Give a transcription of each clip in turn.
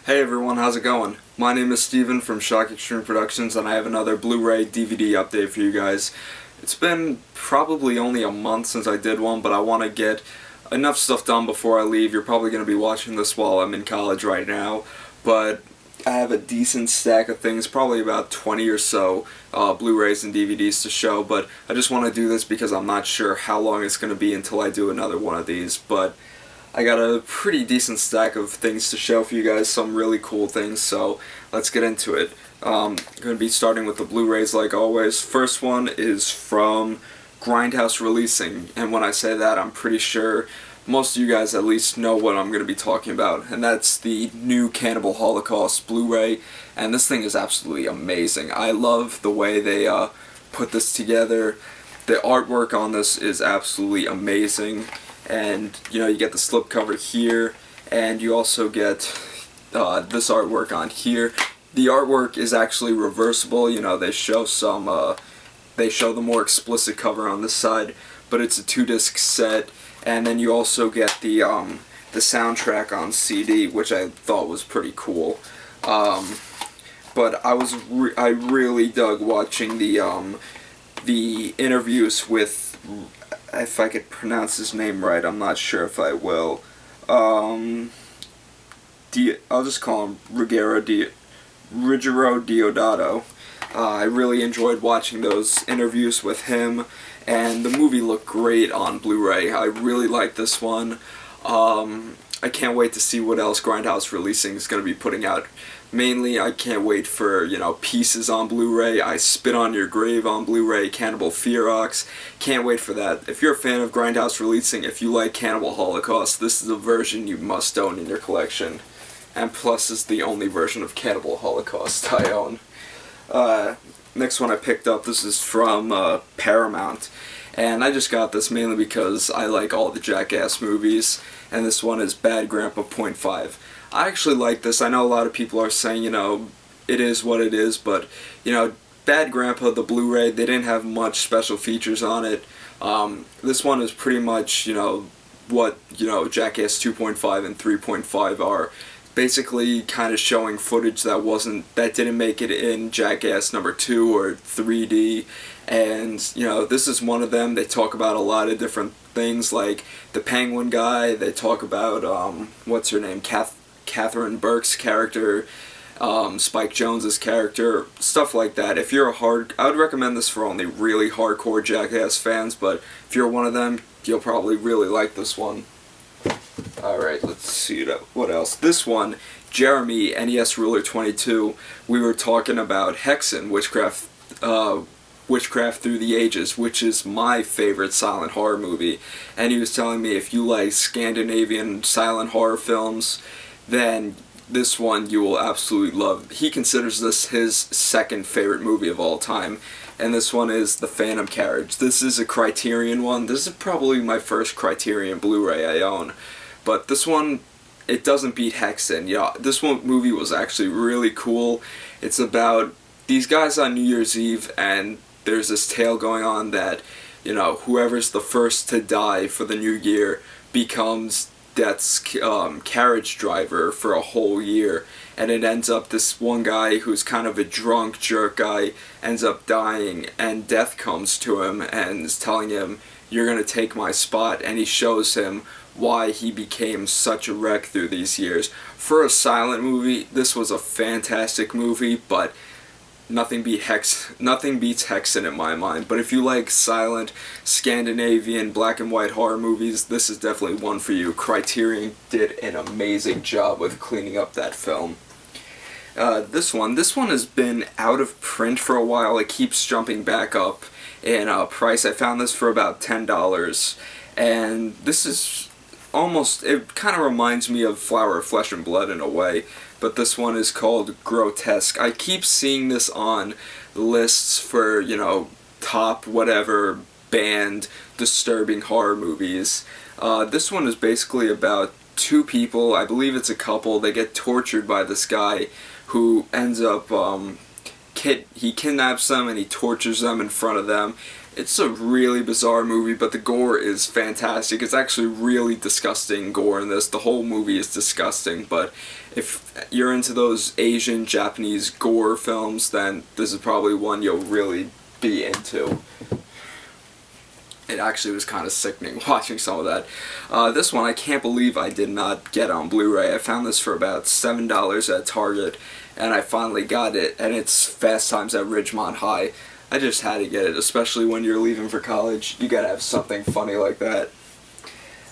Hey everyone, how's it going? My name is Steven from Shock Extreme Productions, and I have another Blu-ray DVD update for you guys. It's been probably only a month since I did one, but I want to get enough stuff done before I leave. You're probably going to be watching this while I'm in college right now, but I have a decent stack of things, probably about 20 or so Blu-rays and DVDs to show, but I just want to do this because I'm not sure how long it's going to be until I do another one of these, but I got a pretty decent stack of things to show for you guys, some really cool things, so let's get into it. I'm going to be starting with the Blu-rays like always. First one is from Grindhouse Releasing, and when I say that, I'm pretty sure most of you guys at least know what I'm going to be talking about, and that's the new Cannibal Holocaust Blu-ray, and this thing is absolutely amazing. I love the way they put this together. The artwork on this is absolutely amazing. And you get the slipcover here, and you also get this artwork on here. The artwork is actually reversible. They show they show the more explicit cover on this side, but it's a 2-disc set. And then you also get the soundtrack on CD, which I thought was pretty cool. But I really dug watching the interviews with, if I could pronounce his name right, I'm not sure if I will. I'll just call him Ruggero Deodato. I really enjoyed watching those interviews with him, and the movie looked great on Blu-ray. I really like this one. I can't wait to see what else Grindhouse Releasing is going to be putting out. Mainly, I can't wait for, Pieces on Blu-ray, I Spit on Your Grave on Blu-ray, Cannibal Ferox. Can't wait for that. If you're a fan of Grindhouse Releasing, if you like Cannibal Holocaust, this is a version you must own in your collection. And plus, is the only version of Cannibal Holocaust I own. Next one I picked up, this is from Paramount. And I just got this mainly because I like all the Jackass movies, and this one is Bad Grandpa .5. I actually like this. I know a lot of people are saying, it is what it is, but, Bad Grandpa, the Blu-ray, they didn't have much special features on it. This one is pretty much, what, Jackass 2.5 and 3.5 are. Basically kind of showing footage that didn't make it in Jackass number 2 or 3D, and this is one of them. They talk about a lot of different things, like the Penguin guy. They talk about what's her name, Catherine Burke's character, Spike Jonze's character, stuff like that. If you're I would recommend this for only really hardcore Jackass fans, but if you're one of them, you'll probably really like this one. Alright, let's see what else. This one, Jeremy, NES Ruler 22, we were talking about Hexen, Witchcraft Through the Ages, which is my favorite silent horror movie. And he was telling me if you like Scandinavian silent horror films, then this one you will absolutely love. He considers this his second favorite movie of all time. And this one is The Phantom Carriage. This is a Criterion one. This is probably my first Criterion Blu-ray I own. But this one, it doesn't beat Hexen. This movie was actually really cool. It's about these guys on New Year's Eve, and there's this tale going on that, whoever's the first to die for the new year becomes Death's carriage driver for a whole year. And it ends up this one guy who's kind of a drunk jerk guy ends up dying, and Death comes to him and is telling him, "You're gonna take my spot," and he shows him why he became such a wreck through these years. For a silent movie, this was a fantastic movie, but nothing beats Hexen in my mind. But if you like silent, Scandinavian, black and white horror movies, this is definitely one for you. Criterion did an amazing job with cleaning up that film. This one has been out of print for a while. It keeps jumping back up in price. I found this for about $10, and this is it kind of reminds me of Flower of Flesh and Blood in a way, but this one is called Grotesque. I keep seeing this on lists for, top whatever banned disturbing horror movies. This one is basically about two people, I believe it's a couple. They get tortured by this guy who ends up, he kidnaps them and he tortures them in front of them, It's a really bizarre movie, but the gore is fantastic. It's actually really disgusting gore in this. The whole movie is disgusting, but if you're into those Asian, Japanese gore films, then this is probably one you'll really be into. It actually was kind of sickening watching some of that. This one, I can't believe I did not get on Blu-ray. I found this for about $7 at Target, and I finally got it, and it's Fast Times at Ridgemont High. I just had to get it, especially when you're leaving for college. You gotta have something funny like that.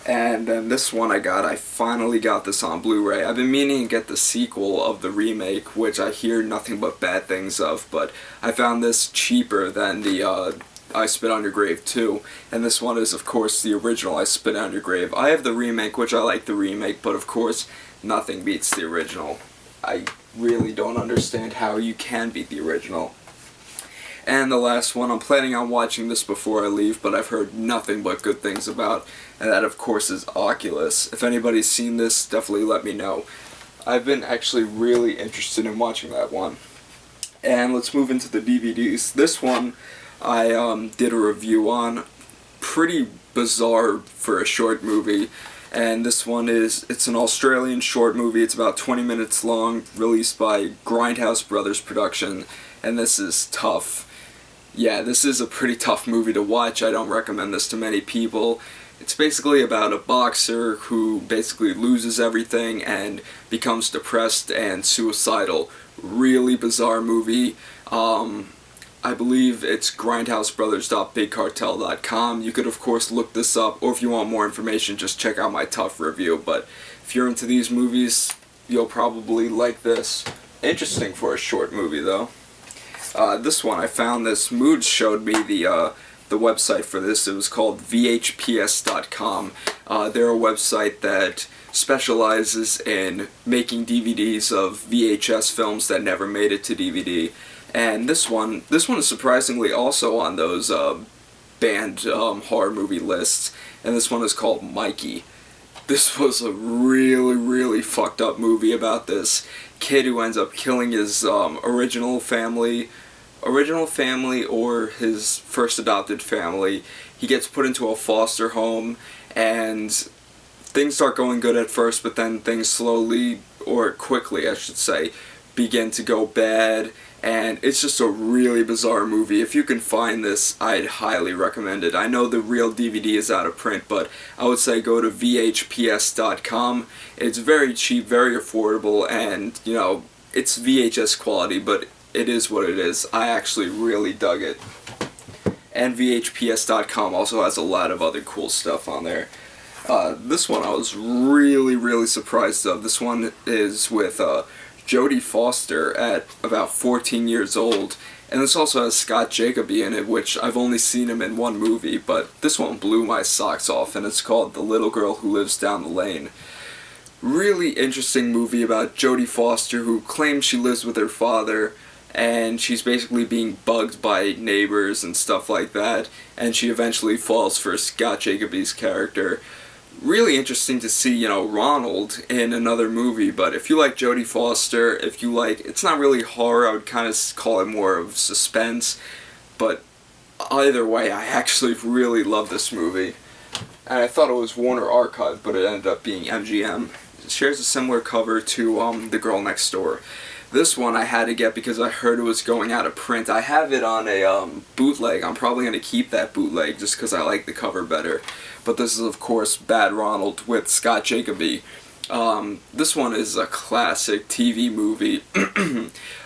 And then this one I finally got this on Blu-ray. I've been meaning to get the sequel of the remake, which I hear nothing but bad things of, but I found this cheaper than the I Spit on Your Grave 2, and this one is, of course, the original I Spit on Your Grave. I have the remake, which I like the remake, but of course, nothing beats the original. I really don't understand how you can beat the original. And the last one, I'm planning on watching this before I leave, but I've heard nothing but good things about, and that of course is Oculus. If anybody's seen this, definitely let me know. I've been actually really interested in watching that one. And let's move into the DVDs. This one I did a review on. Pretty bizarre for a short movie. And this one it's an Australian short movie. It's about 20 minutes long, released by Grindhouse Brothers Production, and this is tough. Yeah, this is a pretty tough movie to watch. I don't recommend this to many people. It's basically about a boxer who basically loses everything and becomes depressed and suicidal. Really bizarre movie. I believe it's grindhousebrothers.bigcartel.com. You could of course look this up, or if you want more information, just check out my tough review. But if you're into these movies, you'll probably like this. Interesting for a short movie though. This one, I found this. Moods showed me the website for this. It was called VHPS.com. They're a website that specializes in making DVDs of VHS films that never made it to DVD. And this one is surprisingly also on those banned horror movie lists. And this one is called Mikey. This was a really, really fucked up movie about this kid who ends up killing his original family or his first adopted family. He gets put into a foster home, and things start going good at first, but then things slowly, or quickly I should say, begin to go bad. And it's just a really bizarre movie. If you can find this, I'd highly recommend it. I know the real DVD is out of print, but I would say go to VHPS.com. It's very cheap, very affordable, and, you know, it's VHS quality, but it is what it is. I actually really dug it. And VHPS.com also has a lot of other cool stuff on there. This one I was really, really surprised of. This one is with Jodie Foster at about 14 years old, and this also has Scott Jacoby in it, which I've only seen him in one movie, but this one blew my socks off, and it's called The Little Girl Who Lives Down the Lane. Really interesting movie about Jodie Foster, who claims she lives with her father, and she's basically being bugged by neighbors and stuff like that, and she eventually falls for Scott Jacoby's character. Really interesting to see, you know, Ronald in another movie, but if you like Jodie Foster, if you like, it's not really horror, I would kind of call it more of suspense, but either way, I actually really love this movie. And I thought it was Warner Archive, but it ended up being MGM. It shares a similar cover to The Girl Next Door. This one I had to get because I heard it was going out of print. I have it on a bootleg. I'm probably going to keep that bootleg just because I like the cover better. But this is, of course, Bad Ronald with Scott Jacoby. This one is a classic TV movie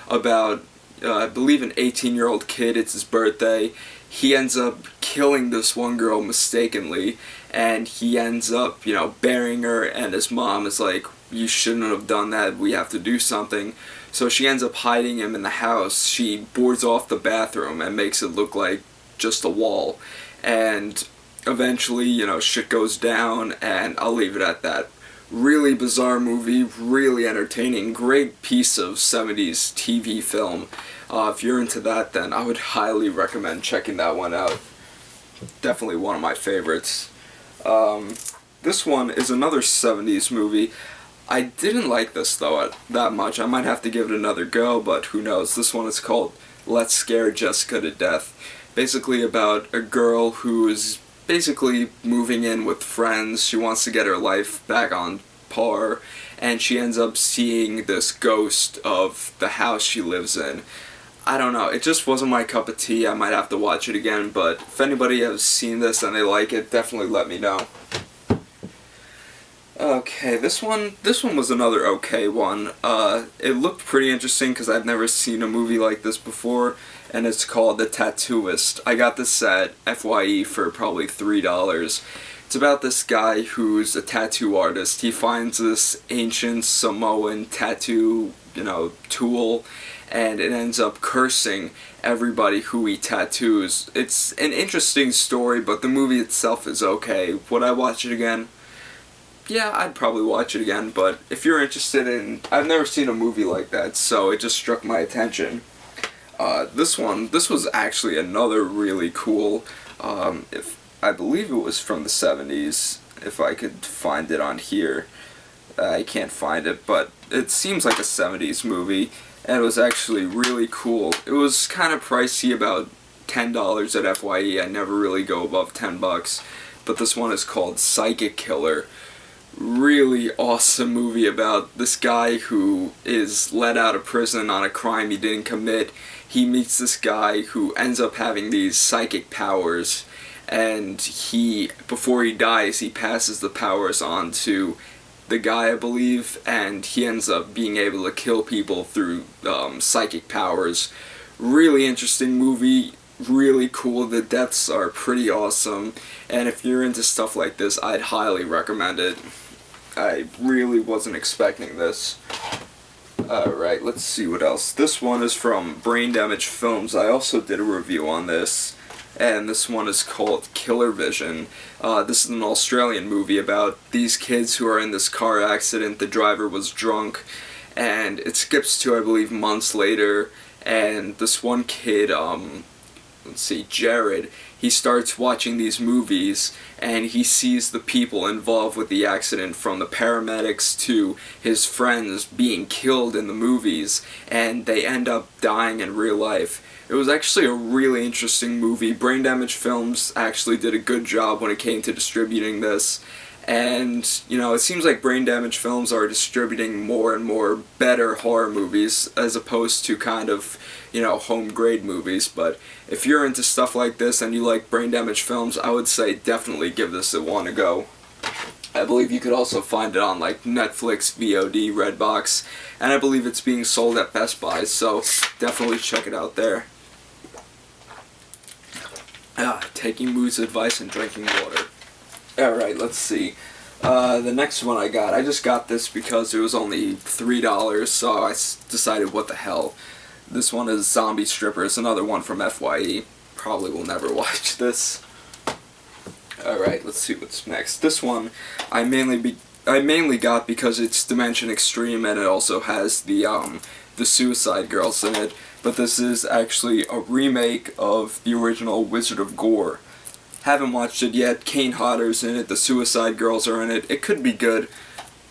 about, I believe, an 18-year-old kid. It's his birthday. He ends up killing this one girl mistakenly, and he ends up, you know, burying her, and his mom is like, you shouldn't have done that, we have to do something. So she ends up hiding him in the house. She boards off the bathroom and makes it look like just a wall. And eventually, you know, shit goes down, and I'll leave it at that. Really bizarre movie, really entertaining, great piece of 70s TV film. If you're into that, then I would highly recommend checking that one out. Definitely one of my favorites. This one is another 70s movie. I didn't like this, though, that much. I might have to give it another go, but who knows. This one is called Let's Scare Jessica to Death. basically about a girl who is basically moving in with friends. She wants to get her life back on par, and she ends up seeing this ghost of the house she lives in. I don't know, it just wasn't my cup of tea. I might have to watch it again, but if anybody has seen this and they like it, definitely let me know. Okay, this one was another okay one. It looked pretty interesting because I've never seen a movie like this before, and it's called The Tattooist. I got this at FYE for probably $3. It's about this guy who's a tattoo artist. He finds this ancient Samoan tattoo, tool, and it ends up cursing everybody who he tattoos. It's an interesting story, but the movie itself is okay. Would I watch it again? Yeah, I'd probably watch it again, but if you're interested in... I've never seen a movie like that, so it just struck my attention. This was actually another really cool, I believe it was from the 70s, if I could find it on here. I can't find it, but it seems like a 70s movie, and it was actually really cool. It was kind of pricey, about $10 at FYE. I never really go above $10, but this one is called Psychic Killer. Really awesome movie about this guy who is let out of prison on a crime he didn't commit. He meets this guy who ends up having these psychic powers, and before he dies, he passes the powers on to the guy, I believe, and he ends up being able to kill people through psychic powers. Really interesting movie, really cool. The deaths are pretty awesome, and if you're into stuff like this, I'd highly recommend it. I really wasn't expecting this. Alright, let's see what else. This one is from Brain Damage Films. I also did a review on this, and this one is called Killervision. This is an Australian movie about these kids who are in this car accident. The driver was drunk, and it skips to, I believe, months later, and this one kid, Jared, he starts watching these movies, and he sees the people involved with the accident, from the paramedics to his friends, being killed in the movies, and they end up dying in real life. It was actually a really interesting movie. Brain Damage Films actually did a good job when it came to distributing this. And, it seems like Brain Damage Films are distributing more and more better horror movies as opposed to kind of, home grade movies. But if you're into stuff like this and you like Brain Damage Films, I would say definitely give this a go. I believe you could also find it on Netflix, VOD, Redbox, and I believe it's being sold at Best Buy, so definitely check it out there. Taking Moo's advice and drinking water. Alright, let's see. The next one I just got this because it was only $3, so I decided what the hell. This one is Zombie Strippers, another one from FYE. Probably will never watch this. Alright, let's see what's next. This one I mainly got because it's Dimension Extreme, and it also has the Suicide Girls in it. But this is actually a remake of the original Wizard of Gore. Haven't watched it yet. Kane Hodder's in it, the Suicide Girls are in it. It could be good.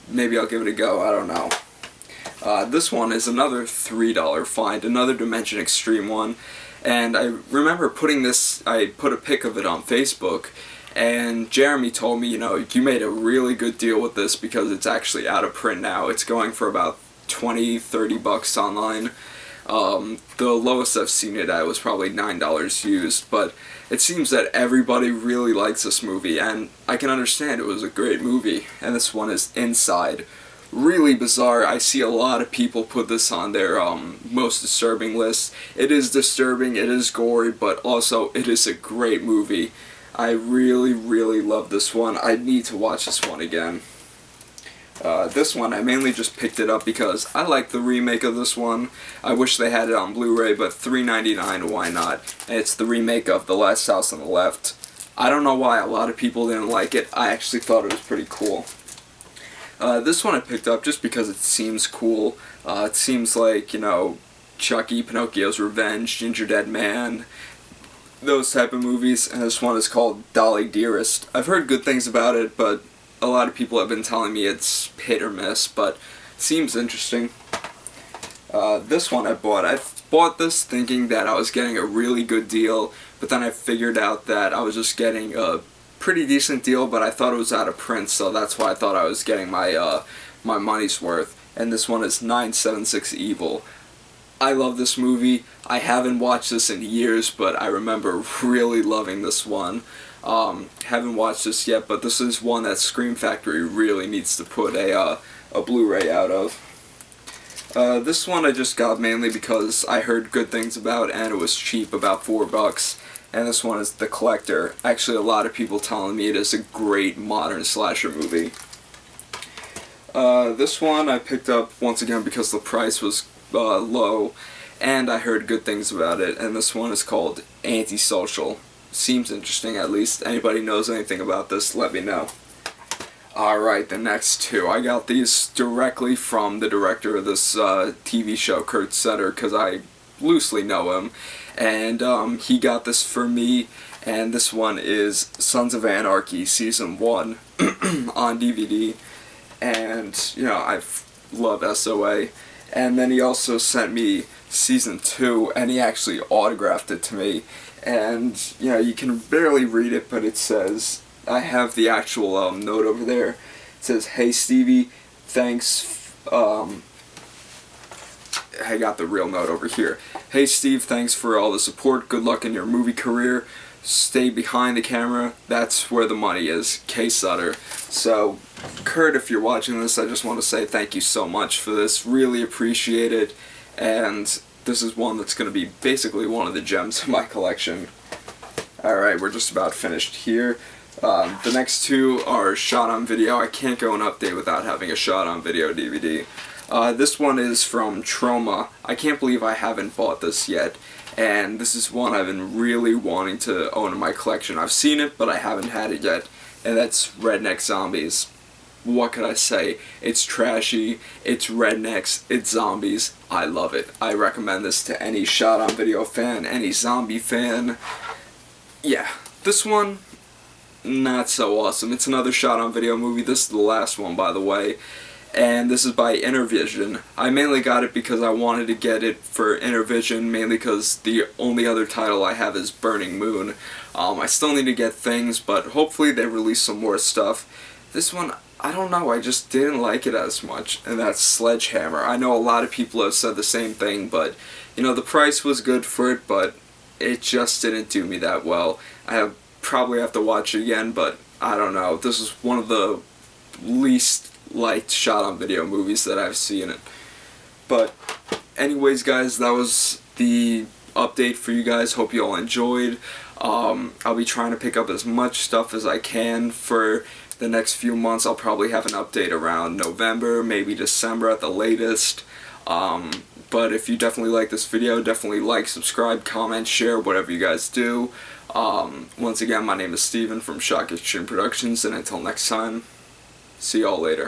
Maybe I'll give it a go, I don't know. This one is another $3 find, another Dimension Extreme one. And I remember I put a pic of it on Facebook, and Jeremy told me, you made a really good deal with this because it's actually out of print now. It's going for about $20-30 online. The lowest I've seen it at was probably $9 used, but it seems that everybody really likes this movie, and I can understand. It was a great movie. And this one is Inside. Really bizarre. I see a lot of people put this on their most disturbing list. It is disturbing, it is gory, but also it is a great movie. I really, really love this one. I need to watch this one again. This one, I mainly just picked it up because I like the remake of this one. I wish they had it on Blu-ray, but $3.99, why not? And it's the remake of The Last House on the Left. I don't know why a lot of people didn't like it. I actually thought it was pretty cool. This one I picked up just because it seems cool. It seems like, Chucky, Pinocchio's Revenge, Ginger Dead Man, those type of movies, and this one is called Dolly Dearest. I've heard good things about it, but a lot of people have been telling me it's hit or miss, but it seems interesting. This one I bought this thinking that I was getting a really good deal, but but then I figured out that I was just getting a pretty decent deal, but I thought it was out of print, so that's why I thought I was getting my my money's worth. And this one is 976 Evil. I love this movie. I haven't watched this in years, but I remember really loving this one. Haven't watched this yet, but this is one that Scream Factory really needs to put a Blu-ray out of. This one I just got mainly because I heard good things about and it was cheap, about $4. And this one is The Collector. Actually, a lot of people telling me it is a great modern slasher movie. This one I picked up once again because the price was low, and I heard good things about it. And this one is called Antisocial. Seems interesting, at least. Anybody knows anything about this, let me know. Alright, the next two. I got these directly from the director of this TV show, Sutter, because I loosely know him. And he got this for me, and this one is Sons of Anarchy Season 1 on DVD. And, you know, I love SOA. And then he also sent me Season 2, and he actually autographed it to me. And, you know, you can barely read it, but it says, I have the actual note over there. It says, "Hey Stevie, thanks, I got the real note over here. Hey Steve, thanks for all the support. Good luck in your movie career. Stay behind the camera. That's where the money is. K. Sutter." So, Kurt, if you're watching this, I just want to say thank you so much for this. Really appreciate it. And this is one that's going to be basically one of the gems of my collection. Alright, we're just about finished here. The next two are shot on video. I can't go an update without having a shot on video DVD. This one is from Trauma. I can't believe I haven't bought this yet. And this is one I've been really wanting to own in my collection. I've seen it, but I haven't had it yet. And that's Redneck Zombies. What can I say? It's trashy, it's rednecks, it's zombies. I love it. I recommend this to any shot-on-video fan, any zombie fan. Yeah, this one, not so awesome. It's another shot-on-video movie. This is the last one, by the way. And this is by Intervision. I mainly got it because I wanted to get it for Intervision, mainly because the only other title I have is Burning Moon. I still need to get things, but hopefully they release some more stuff. This one, I don't know, I just didn't like it as much, and that's Sledgehammer. I know a lot of people have said the same thing, but, you know, the price was good for it, but it just didn't do me that well. I probably have to watch it again, but I don't know. This is one of the least liked shot-on-video movies that I've seen it. But, anyways, guys, that was the update for you guys. Hope you all enjoyed. I'll be trying to pick up as much stuff as I can for the next few months. I'll probably have an update around November, maybe December at the latest. But if you definitely like this video, definitely like, subscribe, comment, share, whatever you guys do. Once again, my name is Steven from Shock Extreme Productions, and until next time, see y'all later.